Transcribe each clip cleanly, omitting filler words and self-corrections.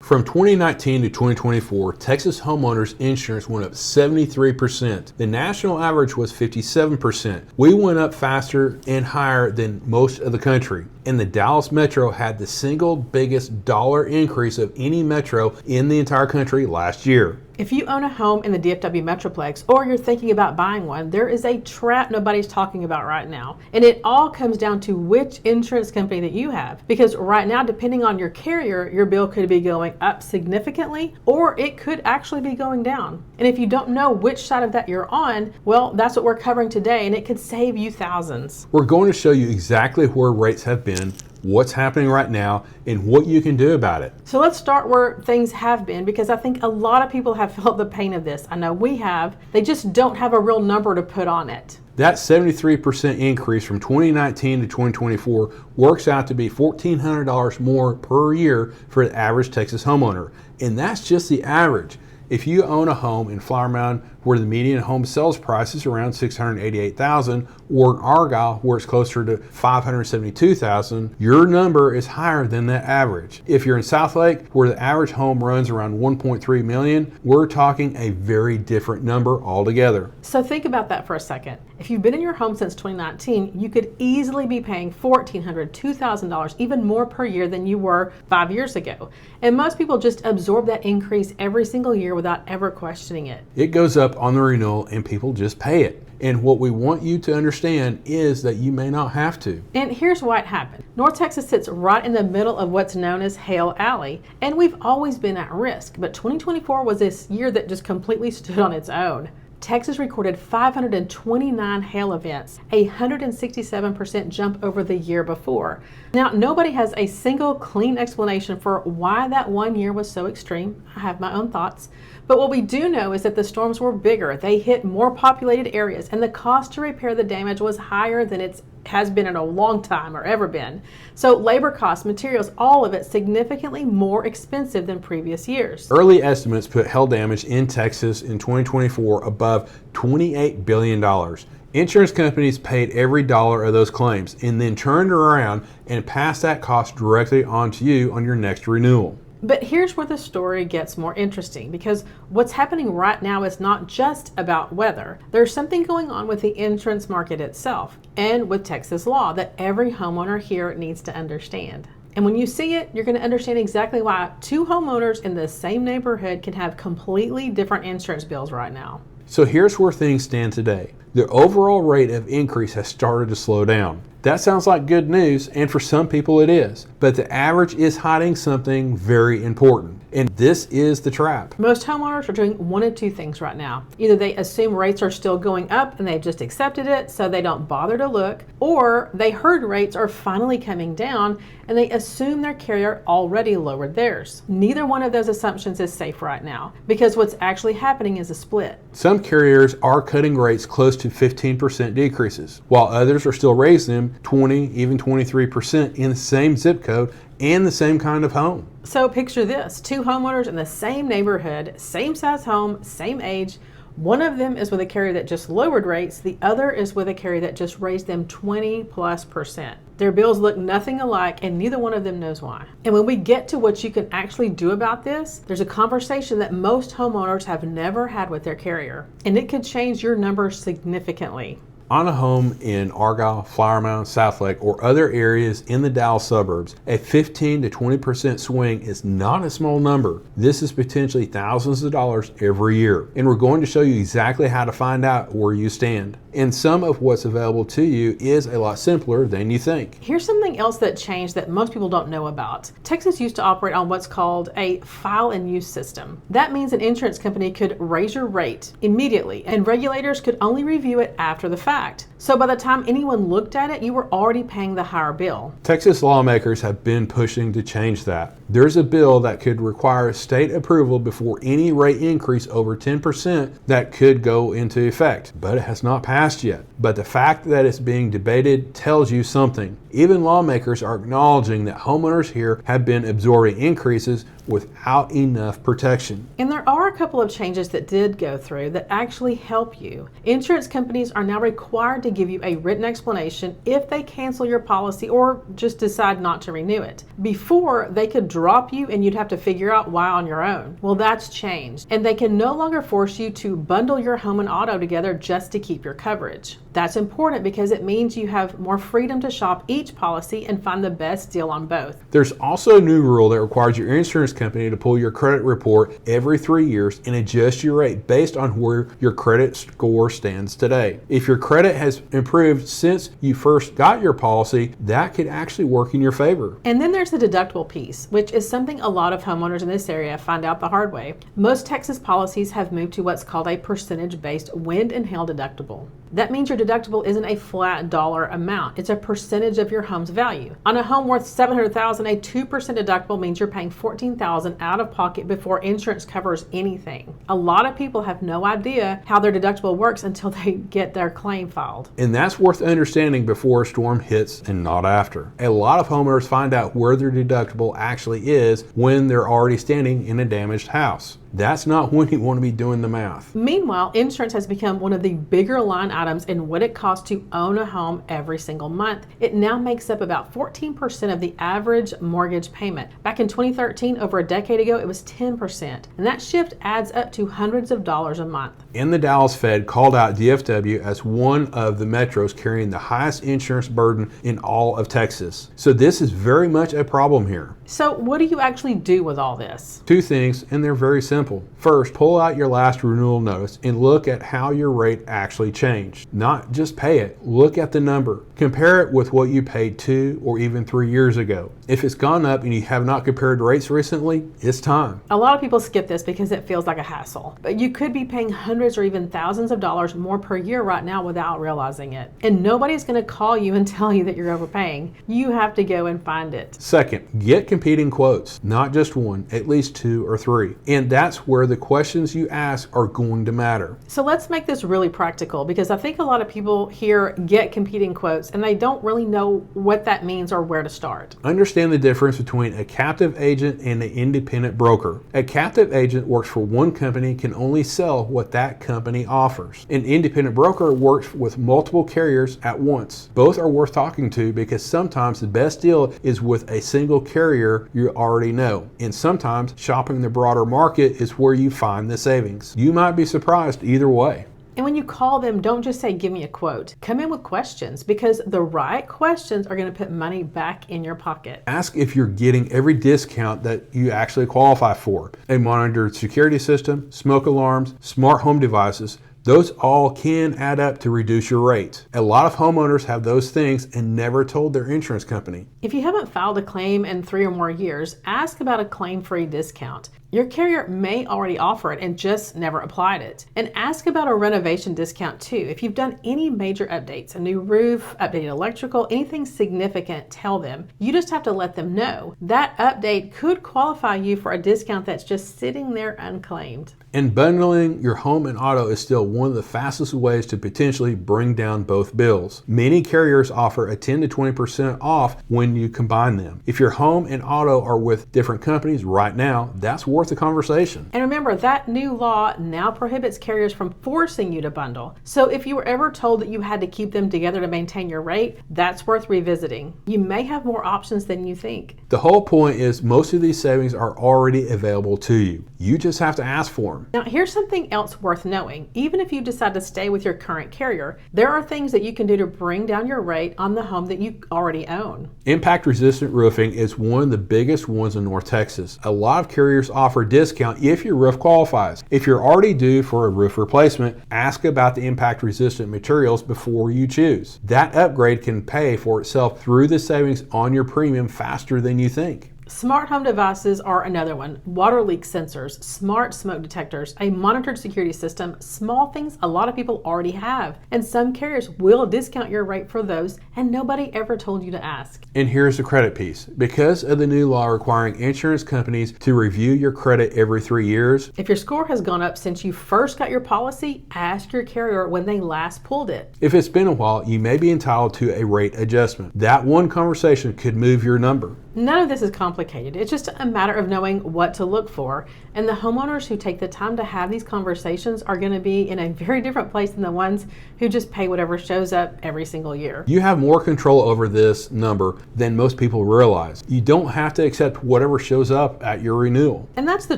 From 2019 to 2024, Texas homeowners insurance went up 73%. The national average was 57%. We went up faster and higher than most of the country. And the Dallas Metro had the single biggest dollar increase of any metro in the entire country last year. If you own a home in the DFW Metroplex or you're thinking about buying one, there is a trap nobody's talking about right now. And it all comes down to which insurance company that you have. Because right now, depending on your carrier, your bill could be going up significantly or it could actually be going down. And if you don't know which side of that you're on, well, that's what we're covering today and it could save you thousands. We're going to show you exactly where rates have been, what's happening right now, and what you can do about it. So let's start where things have been, because I think a lot of people have felt the pain of this. I know we have. They just don't have a real number to put on it. That 73% increase from 2019 to 2024 works out to be $1,400 more per year for the average Texas homeowner. And that's just the average. If you own a home in Flower Mound where the median home sales price is around $688,000, or in Argyle where it's closer to $572,000, your number is higher than that average. If you're in Southlake where the average home runs around $1.3 million, we're talking a very different number altogether. So think about that for a second. If you've been in your home since 2019, you could easily be paying $1,400, $2,000, even more per year than you were 5 years ago. And most people just absorb that increase every single year without ever questioning it. It goes up on the renewal and people just pay it. And what we want you to understand is that you may not have to. And here's why it happened. North Texas sits right in the middle of what's known as Hail Alley, and we've always been at risk. But 2024 was this year that just completely stood on its own. Texas recorded 529 hail events, a 167% jump over the year before. Now, nobody has a single clean explanation for why that one year was so extreme. I have my own thoughts. But what we do know is that the storms were bigger, they hit more populated areas, and the cost to repair the damage was higher than it has been in a long time or ever been. So labor costs, materials, all of it significantly more expensive than previous years. Early estimates put hail damage in Texas in 2024 above $28 billion. Insurance companies paid every dollar of those claims and then turned around and passed that cost directly on to you on your next renewal. But here's where the story gets more interesting, because what's happening right now is not just about weather. There's something going on with the insurance market itself and with Texas law that every homeowner here needs to understand. And when you see it, you're going to understand exactly why two homeowners in the same neighborhood can have completely different insurance bills right now. So here's where things stand today. The overall rate of increase has started to slow down. That sounds like good news, and for some people it is. But the average is hiding something very important, and this is the trap. Most homeowners are doing one of two things right now. Either they assume rates are still going up and they've just accepted it so they don't bother to look, or they heard rates are finally coming down and they assume their carrier already lowered theirs. Neither one of those assumptions is safe right now, because what's actually happening is a split. Some carriers are cutting rates close to 15% decreases, while others are still raising them 20, even 23% in the same zip code and the same kind of home. So picture this, two homeowners in the same neighborhood, same size home, same age. One of them is with a carrier that just lowered rates. The other is with a carrier that just raised them 20+%. Their bills look nothing alike and neither one of them knows why. And when we get to what you can actually do about this, there's a conversation that most homeowners have never had with their carrier, and it could change your numbers significantly. On a home in Argyle, Flower Mound, Southlake, or other areas in the Dallas suburbs, a 15 to 20% swing is not a small number. This is potentially thousands of dollars every year. And we're going to show you exactly how to find out where you stand. And some of what's available to you is a lot simpler than you think. Here's something else that changed that most people don't know about. Texas used to operate on what's called a file and use system. That means an insurance company could raise your rate immediately, and regulators could only review it after the fact. So by the time anyone looked at it, you were already paying the higher bill. Texas lawmakers have been pushing to change that. There's a bill that could require state approval before any rate increase over 10% that could go into effect, but it has not passed yet. But the fact that it's being debated tells you something. Even lawmakers are acknowledging that homeowners here have been absorbing increases without enough protection. And there are a couple of changes that did go through that actually help you. Insurance companies are now required to give you a written explanation if they cancel your policy or just decide not to renew it. Before, they could drop you and you'd have to figure out why on your own. Well, that's changed. And they can no longer force you to bundle your home and auto together just to keep your coverage. That's important because it means you have more freedom to shop each policy and find the best deal on both. There's also a new rule that requires your insurance company to pull your credit report every 3 years and adjust your rate based on where your credit score stands today. If your credit has improved since you first got your policy, that could actually work in your favor. And then there's the deductible piece, which is something a lot of homeowners in this area find out the hard way. Most Texas policies have moved to what's called a percentage-based wind and hail deductible. That means your deductible isn't a flat dollar amount. It's a percentage of your home's value. On a home worth $700,000, a 2% deductible means you're paying $14,000 out of pocket before insurance covers anything. A lot of people have no idea how their deductible works until they get their claim filed. And that's worth understanding before a storm hits and not after. A lot of homeowners find out where their deductible actually is when they're already standing in a damaged house. That's not when you want to be doing the math. Meanwhile, insurance has become one of the bigger line items in what it costs to own a home every single month. It now makes up about 14% of the average mortgage payment. Back in 2013, over a decade ago, it was 10%. And that shift adds up to hundreds of dollars a month. And the Dallas Fed called out DFW as one of the metros carrying the highest insurance burden in all of Texas. So this is very much a problem here. So what do you actually do with all this? Two things, and they're very simple. First, pull out your last renewal notice and look at how your rate actually changed. Not just pay it, look at the number. Compare it with what you paid 2 or even 3 years ago. If it's gone up and you have not compared rates recently, it's time. A lot of people skip this because it feels like a hassle, but you could be paying hundreds or even thousands of dollars more per year right now without realizing it. And nobody's going to call you and tell you that you're overpaying. You have to go and find it. Second, get competing quotes, not just one, at least 2 or 3. And that's where the questions you ask are going to matter. So let's make this really practical because I think a lot of people here get competing quotes and they don't really know what that means or where to start. Understand the difference between a captive agent and an independent broker. A captive agent works for one company, can only sell what that company offers. An independent broker works with multiple carriers at once. Both are worth talking to because sometimes the best deal is with a single carrier you already know. And sometimes shopping the broader market is where you find the savings. You might be surprised either way. And when you call them, don't just say, give me a quote. Come in with questions because the right questions are going to put money back in your pocket. Ask if you're getting every discount that you actually qualify for. A monitored security system, smoke alarms, smart home devices, those all can add up to reduce your rate. A lot of homeowners have those things and never told their insurance company. If you haven't filed a claim in 3 or more years, ask about a claim-free discount. Your carrier may already offer it and just never applied it. And ask about a renovation discount too. If you've done any major updates, a new roof, updated electrical, anything significant, tell them. You just have to let them know. That update could qualify you for a discount that's just sitting there unclaimed. And bundling your home and auto is still one of the fastest ways to potentially bring down both bills. Many carriers offer a 10 to 20% off when you combine them. If your home and auto are with different companies right now, that's worth a conversation. And remember, that new law now prohibits carriers from forcing you to bundle. So if you were ever told that you had to keep them together to maintain your rate, that's worth revisiting. You may have more options than you think. The whole point is most of these savings are already available to you. You just have to ask for them. Now, here's something else worth knowing. Even if you decide to stay with your current carrier, there are things that you can do to bring down your rate on the home that you already own. Impact-resistant roofing is one of the biggest ones in North Texas. A lot of carriers offer a discount if your roof qualifies. If you're already due for a roof replacement, ask about the impact-resistant materials before you choose. That upgrade can pay for itself through the savings on your premium faster than you think. Smart home devices are another one. Water leak sensors, smart smoke detectors, a monitored security system, small things a lot of people already have. And some carriers will discount your rate for those, and nobody ever told you to ask. And here's the credit piece. Because of the new law requiring insurance companies to review your credit every 3 years, if your score has gone up since you first got your policy, ask your carrier when they last pulled it. if it's been a while, you may be entitled to a rate adjustment. That one conversation could move your number. None of this is complicated. It's just a matter of knowing what to look for. And the homeowners who take the time to have these conversations are going to be in a very different place than the ones who just pay whatever shows up every single year. You have more control over this number than most people realize. You don't have to accept whatever shows up at your renewal. And that's the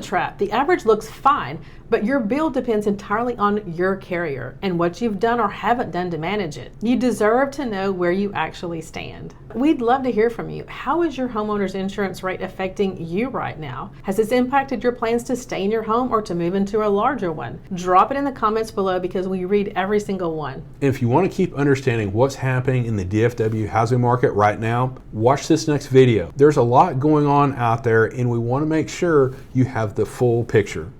trap. The average looks fine, but your bill depends entirely on your carrier and what you've done or haven't done to manage it. You deserve to know where you actually stand. We'd love to hear from you. How is your homeowner's insurance rate affecting you right now? Has this impacted your plans to stay in your home or to move into a larger one? Drop it in the comments below because we read every single one. If you want to keep understanding what's happening in the DFW housing market right now, watch this next video. There's a lot going on out there and we want to make sure you have the full picture.